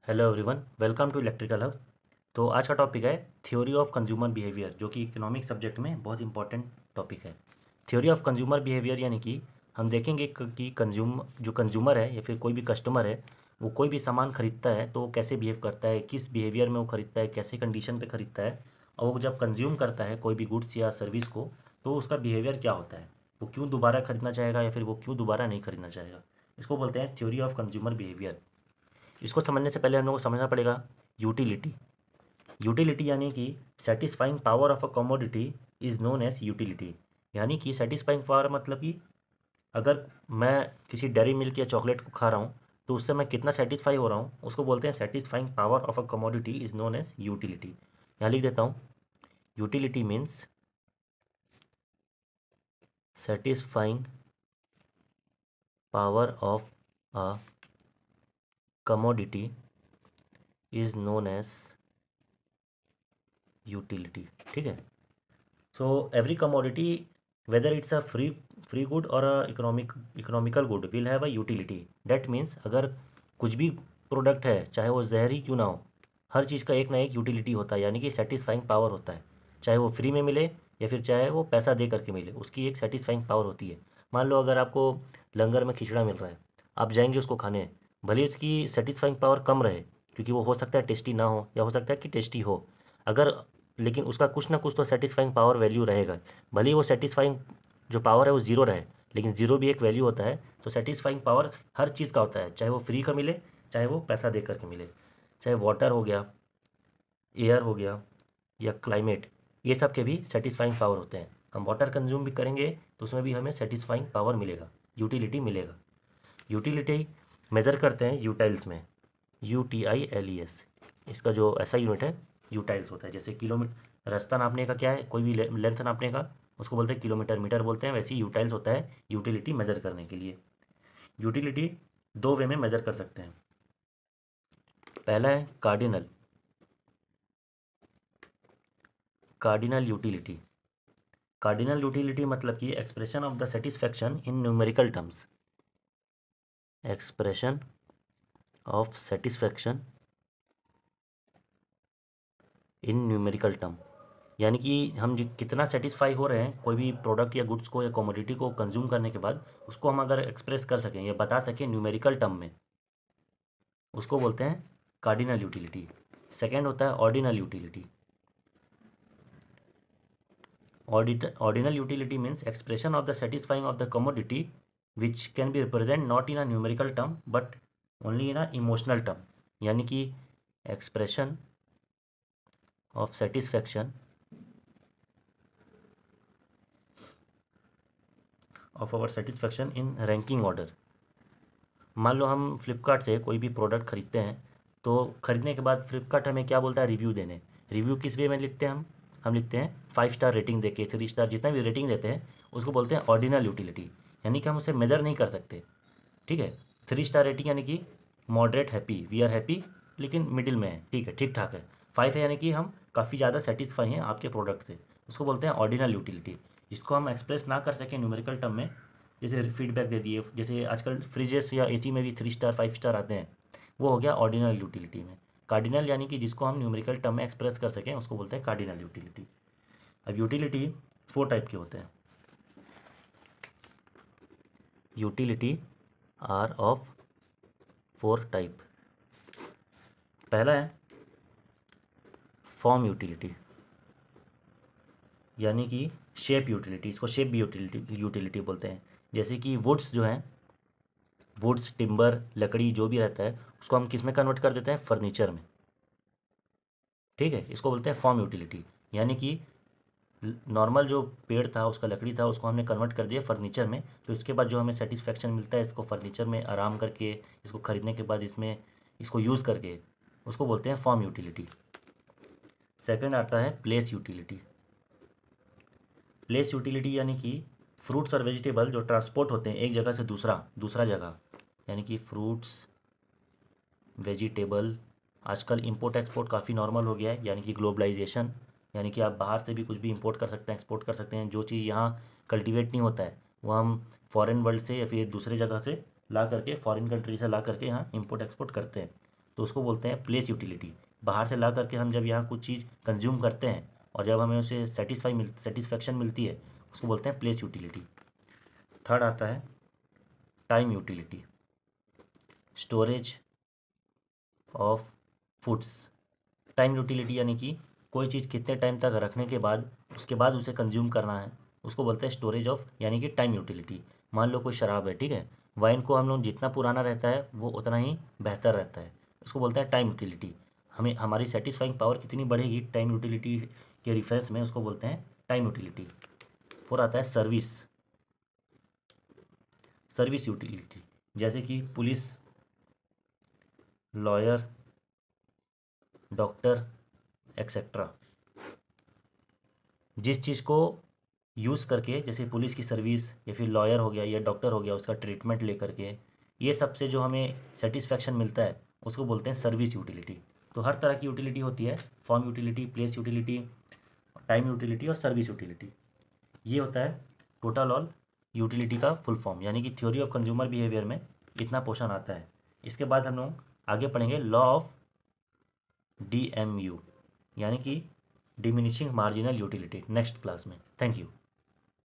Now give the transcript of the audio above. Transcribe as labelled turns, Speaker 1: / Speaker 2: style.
Speaker 1: Hello everyone, welcome to electrical hub. तो आज का टॉपिक है थ्योरी ऑफ कंज्यूमर बिहेवियर, जो कि इकोनॉमिक सब्जेक्ट में बहुत इंपॉर्टेंट टॉपिक है। थ्योरी ऑफ कंज्यूमर बिहेवियर यानी कि हम देखेंगे कि जो कंज्यूमर है या फिर कोई भी कस्टमर है, वो कोई भी सामान खरीदता है तो वो कैसे बिहेव करता है, किस बिहेवियर में वो खरीदता है, कैसे कंडीशन पे खरीदता है, और वो जब कंज्यूम करता है कोई भी गुड्स या सर्विस को तो उसका बिहेवियर क्या होता है, वो क्यों दोबारा खरीदना चाहेगा या फिर वो क्यों दोबारा नहीं खरीदना चाहेगा। इसको बोलते हैं थ्योरी ऑफ कंज्यूमर बिहेवियर। इसको समझने से पहले हम लोग को समझना पड़ेगा यूटिलिटी। यूटिलिटी यानी कि satisfying power of a commodity is known as utility. यानी कि सेटिस्फाइंग पावर मतलब कि अगर मैं किसी डेयरी मिल्क या चॉकलेट को खा रहा हूँ तो उससे मैं कितना सेटिस्फाई हो रहा हूँ, उसको बोलते हैं satisfying power of a commodity is known as utility. यहाँ लिख देता हूँ, utility means satisfying power of a commodity is known as utility. ठीक है। So every commodity, whether it's a free good or a economical good, will have a utility. That means अगर कुछ भी product है, चाहे वो जहर ही क्यों ना हो, हर चीज़ का एक ना एक यूटिलिटी होता है, यानी कि सेटिस्फाइंग पावर होता है। चाहे वो फ्री में मिले या फिर चाहे वो पैसा दे करके मिले, उसकी एक सेटिस्फाइंग पावर होती है। मान लो अगर आपको लंगर में खिचड़ा मिल रहा है, आप जाएंगे उसको खाने, भले ही उसकी सेटिस्फाइंग पावर कम रहे, क्योंकि वो हो सकता है टेस्टी ना हो या हो सकता है कि टेस्टी हो, अगर लेकिन उसका कुछ ना कुछ तो सेटिस्फाइंग पावर वैल्यू रहेगा। भले ही वो सेटिस्फाइंग जो पावर है वो ज़ीरो रहे, लेकिन ज़ीरो भी एक वैल्यू होता है। तो सेटिस्फाइंग पावर हर चीज़ का होता है, चाहे वो फ्री का मिले चाहे वो पैसा दे करके मिले। चाहे वाटर हो गया, एयर हो गया या क्लाइमेट, ये सब के भी सेटिस्फाइंग पावर होते हैं। हम वाटर कंज्यूम भी करेंगे तो उसमें भी हमें सेटिस्फाइंग पावर मिलेगा, यूटिलिटी मिलेगा। यूटिलिटी मेज़र करते हैं यूटाइल्स में, UTILES। इसका जो ऐसा यूनिट है यूटाइल्स होता है। जैसे किलोमीटर रास्ता नापने का क्या है, कोई भी लेंथ नापने का, उसको बोलते हैं किलोमीटर, मीटर बोलते हैं। वैसे ही यूटाइल्स होता है यूटिलिटी मेज़र करने के लिए। यूटिलिटी दो वे में मेज़र कर सकते हैं। पहला है cardinal, cardinal utility. Cardinal utility मतलब कि expression of the satisfaction in numerical terms, expression of satisfaction in numerical term, यानी कि हम कितना सेटिस्फाई हो रहे हैं कोई भी प्रोडक्ट या गुड्स को या कमोडिटी को कंज्यूम करने के बाद, उसको हम अगर एक्सप्रेस कर सकें या बता सकें न्यूमेरिकल टर्म में, उसको बोलते हैं कार्डिनल यूटिलिटी। सेकेंड होता है ordinal utility. Ordinal utility means expression of the satisfying of the commodity which can be represent not in a numerical term but only in a emotional term. यानी कि expression of satisfaction of our satisfaction in ranking order. मान लो हम फ्लिपकार्ट से कोई भी product खरीदते हैं, तो खरीदने के बाद फ्लिपकार्ट हमें क्या बोलता है, रिव्यू देने। रिव्यू किस वे में लिखते हैं हम लिखते हैं 5 स्टार रेटिंग देके, 3 स्टार, जितना भी रेटिंग देते हैं उसको बोलते हैं ऑर्डिनल यूटिलिटी। यानी कि हम उसे मेज़र नहीं कर सकते। ठीक है। 3 स्टार रेटिंग यानी कि moderate happy, we are happy, लेकिन मिडिल में है, ठीक है, ठीक ठाक है। 5 है यानी कि हम काफ़ी ज़्यादा सेटिस्फाई हैं आपके प्रोडक्ट से, उसको बोलते हैं ऑर्डिनल यूटिलिटी। जिसको हम एक्सप्रेस ना कर सकें न्यूमेरिकल टर्म में, जैसे फीडबैक दे दिए, जैसे आजकल फ्रिजेस या एसी में भी 3 स्टार 5 स्टार आते हैं, वो हो गया ऑर्डिनल यूटिलिटी में। कार्डिनल यानी कि जिसको हम न्यूमेरिकल टर्म में एक्सप्रेस कर सकें उसको बोलते हैं कार्डिनल यूटिलिटी। अब यूटिलिटी 4 टाइप के होते हैं। Utility are of 4 type. पहला है फॉर्म यूटिलिटी, यानी कि शेप यूटिलिटी, इसको शेप भी यूटिलिटी बोलते हैं। जैसे कि वुड्स जो हैं, वुड्स, टिम्बर, लकड़ी जो भी रहता है उसको हम किस में कन्वर्ट कर देते हैं, फर्नीचर में। ठीक है, इसको बोलते हैं फॉर्म यूटिलिटी। यानी कि नॉर्मल जो पेड़ था, उसका लकड़ी था, उसको हमने कन्वर्ट कर दिया फर्नीचर में, तो उसके बाद जो हमें सेटिस्फेक्शन मिलता है इसको फर्नीचर में आराम करके, इसको ख़रीदने के बाद इसमें इसको यूज़ करके, उसको बोलते हैं फॉर्म यूटिलिटी। सेकंड आता है प्लेस यूटिलिटी। प्लेस यूटिलिटी यानी कि फ्रूट्स और वेजिटेबल जो ट्रांसपोर्ट होते हैं एक जगह से दूसरा दूसरा जगह, यानी कि फ्रूट्स, वेजिटेबल, आजकल इंपोर्ट एक्सपोर्ट काफ़ी नॉर्मल हो गया है, यानी कि ग्लोबलाइजेशन, यानी कि आप बाहर से भी कुछ भी इंपोर्ट कर सकते हैं, एक्सपोर्ट कर सकते हैं। जो चीज़ यहाँ कल्टीवेट नहीं होता है वो हम फॉरेन वर्ल्ड से या फिर दूसरे जगह से ला करके, फॉरेन कंट्री से ला करके यहाँ इंपोर्ट एक्सपोर्ट करते हैं। तो उसको बोलते हैं प्लेस यूटिलिटी। बाहर से ला करके हम जब यहाँ कुछ चीज़ कंज्यूम करते हैं और जब हमें उसे सेटिस्फैक्शन मिलती है, उसको बोलते हैं प्लेस यूटिलिटी। थर्ड आता है time utility, storage of foods. Time utility यानी कि कोई चीज़ कितने टाइम तक रखने के बाद उसके बाद उसे कंज्यूम करना है, उसको बोलते हैं स्टोरेज ऑफ यानी कि टाइम यूटिलिटी। मान लो कोई शराब है, ठीक है, वाइन को हम लोग जितना पुराना रहता है वो उतना ही बेहतर रहता है, उसको बोलते हैं टाइम यूटिलिटी। हमें हमारी सेटिस्फाइंग पावर कितनी बढ़ेगी टाइम यूटिलिटी के रिफरेंस में, उसको बोलते हैं टाइम यूटिलिटी। फोर आता है सर्विस, सर्विस यूटिलिटी, जैसे कि पुलिस, लॉयर, डॉक्टर एक्सेट्रा। जिस चीज़ को यूज़ करके, जैसे पुलिस की सर्विस या फिर लॉयर हो गया या डॉक्टर हो गया, उसका ट्रीटमेंट ले करके ये सबसे जो हमें सेटिस्फैक्शन मिलता है उसको बोलते हैं सर्विस यूटिलिटी। तो हर तरह की यूटिलिटी होती है, form utility, place utility, time utility और सर्विस यूटिलिटी। ये होता है टोटल ऑल यूटिलिटी का फुल फॉर्म, यानी कि थ्योरी ऑफ कंज्यूमर बिहेवियर में इतना पोर्शन आता है। इसके बाद हम लोग आगे पढ़ेंगे लॉ ऑफ DMU, यानी कि diminishing marginal utility, next class में। Thank you.